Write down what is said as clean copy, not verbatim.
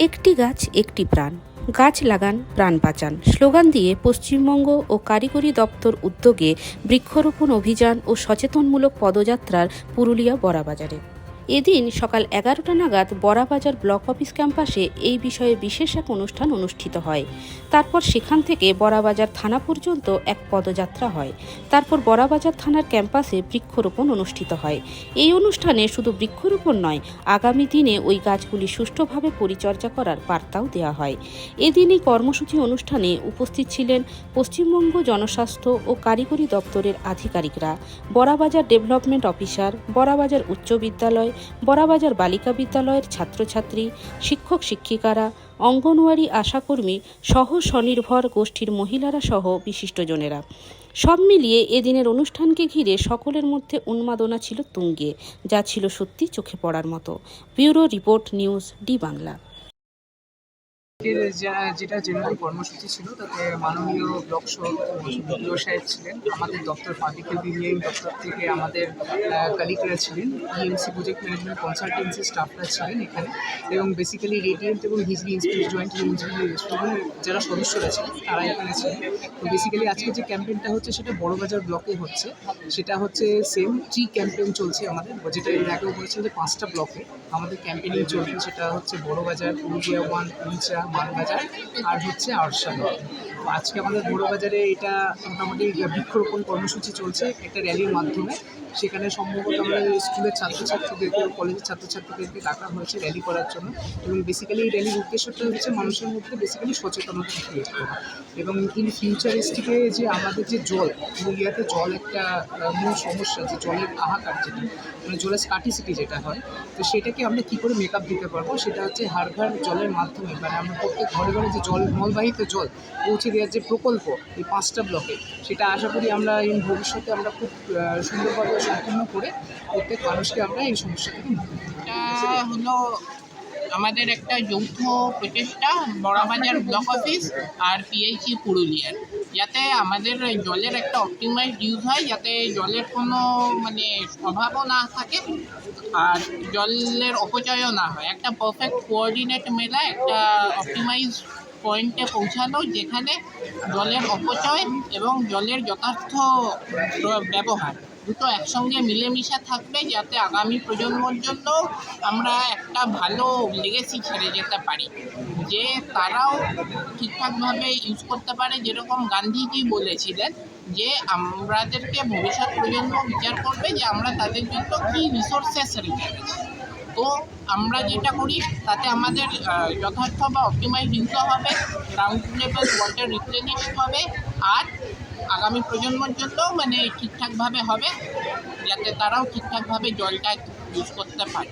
একটি গাছ একটি প্রাণ, গাছ লাগান প্রাণ বাঁচান স্লোগান দিয়ে পশ্চিমবঙ্গ ও কারিগরি দপ্তর উদ্যোগে বৃক্ষরোপণ অভিযান ও সচেতনমূলক পদযাত্রার পুরুলিয়া বড়াবাজারে এদিন সকাল 11টা নাগাদ বড়াবাজার ব্লক অফিস ক্যাম্পাসে এই বিষয়ে বিশেষ এক অনুষ্ঠান অনুষ্ঠিত হয়। তারপর সেখান থেকে বড়াবাজার থানা পর্যন্ত এক পদযাত্রা হয়। তারপর বড়াবাজার থানার ক্যাম্পাসে বৃক্ষরোপণ অনুষ্ঠিত হয়। এই অনুষ্ঠানে শুধু বৃক্ষরোপণ নয়, আগামী দিনে ওই গাছগুলি সুষ্ঠুভাবে পরিচর্যা করার বার্তাও দেওয়া হয়। এদিন এই কর্মসূচি অনুষ্ঠানে উপস্থিত ছিলেন পশ্চিমবঙ্গ জনস্বাস্থ্য ও কারিগরি দপ্তরের আধিকারিকরা, বড়াবাজার ডেভেলপমেন্ট অফিসার, বড়াবাজার উচ্চ বিদ্যালয়, বড়াবাজার বালিকা বিদ্যালয়ের ছাত্রছাত্রী, শিক্ষক শিক্ষিকারা, অঙ্গনওয়াড়ি আশাকর্মী সহ স্বনির্ভর গোষ্ঠীর মহিলারা সহ বিশিষ্টজনেরা। সব মিলিয়ে এদিনের অনুষ্ঠানকে ঘিরে সকলের মধ্যে উন্মাদনা ছিল তুঙ্গে, যা ছিল সত্যি চোখে পড়ার মতো। Bureau report, news D Bangla. যেটা জেনারেল কর্মসূচি ছিল তাতে মাননীয় ব্লক বিডিও সাহেব ছিলেন, আমাদের দপ্তর পাবলিক ইঞ্জিনিয়ারিং দপ্তর থেকে আমাদের কালিগরা ছিলেন, ইএমসি প্রজেক্ট ম্যানেজমেন্ট কনসালটেন্সি স্টাফরা ছিলেন এখানে, এবং বেসিক্যালি রেডিয়েন্ট এবং হিজলি জয়েন্ট ইঞ্জিনিয়ারিং যারা সদস্যরা ছিলেন তারা এখানে ছিলেন। তো বেসিক্যালি আজকে যে ক্যাম্পেইনটা হচ্ছে সেটা বড়বাজার ব্লকে হচ্ছে, সেটা হচ্ছে সেম ট্রি ক্যাম্পেইন চলছে আমাদের, যেটা এর আগেও বলেছেন যে 5টা ব্লকে আমাদের ক্যাম্পেইনিং চলছে। সেটা হচ্ছে বড়বাজার, পুরুলিয়া 1, পুলচা, মানবাজার আর হচ্ছে আরশা। তো আজকে আমাদের বড়বাজারে এটা মোটামুটি বৃক্ষরোপণ কর্মসূচি চলছে একটা র্যালির মাধ্যমে। সেখানে সম্ভবত আমরা স্কুলের ছাত্রছাত্রীদেরকে, কলেজের ছাত্রছাত্রীদেরকে ডাকা হয়েছে র্যালি করার জন্য, এবং বেসিক্যালি এই র্যালির উদ্দেশ্যটা হচ্ছে মানুষের মধ্যে বেসিক্যালি সচেতনতা ক্রিয়েট করা, এবং ইন ফিউচারিস্টিকে যে আমাদের যে জল, পুরুলিয়াতে জল একটা মূল সমস্যা, যে জলের হাহাকার, যেটা মানে জলের স্কার্টিসিটি যেটা হয়, তো সেটাকে আমরা কী করে মেকআপ দিতে পারবো, সেটা হচ্ছে হার ঘর জলের মাধ্যমে, মানে আমরা প্রত্যেক ঘরে ঘরে যে জল মলবাহিত জল পৌঁছে দেওয়ার যে প্রকল্প এই 5টা ব্লকে, সেটা আশা করি আমরা ভবিষ্যতে আমরা খুব সুন্দরভাবে সম্পূর্ণ করে প্রত্যেক মানুষকে আমরা এই সমস্যা থেকে মুক্তি দিই। এটা হলো আমাদের একটা যৌথ প্রচেষ্টা বড়াবাজার ব্লক অফিস আর পিএইচই পুরুলিয়ার, যাতে আমাদের জলের একটা অপটিমাইজ ইউজ হয়, যাতে জলের কোনো অভাবও না থাকে আর জলের অপচয়ও না হয়। একটা পারফেক্ট কোঅর্ডিনেট মেলা, একটা অপটিমাইজ পয়েন্টে পৌঁছানো যেখানে জলের অপচয় এবং জলের যথার্থ ব্যবহার দুটো একসঙ্গে মিলেমিশে থাকবে, যাতে আগামী প্রজন্মর জন্য আমরা একটা ভালো লেগেসি ছেড়ে যেতে পারি, যে তারাও ঠিকঠাকভাবে ইউজ করতে পারে। যেরকম গান্ধীজি বলেছিলেন যে আমাদেরকে ভবিষ্যৎ প্রজন্ম বিচার করবে যে আমরা তাদের জন্য কী রিসোর্সেস রেখে গেছি। তো আমরা যেটা করি তাতে আমাদের যথার্থ বা অপটিমাইজ ইউজ হবে, গ্রাউন্ড লেভেল ওয়াটার রিপ্লেনিশ হবে, আর আগামী প্রজন্মের জন্য ঠিকঠাকভাবে হবে, যাতে তারাও ঠিকঠাকভাবে জলটা ইউজ করতে পারে।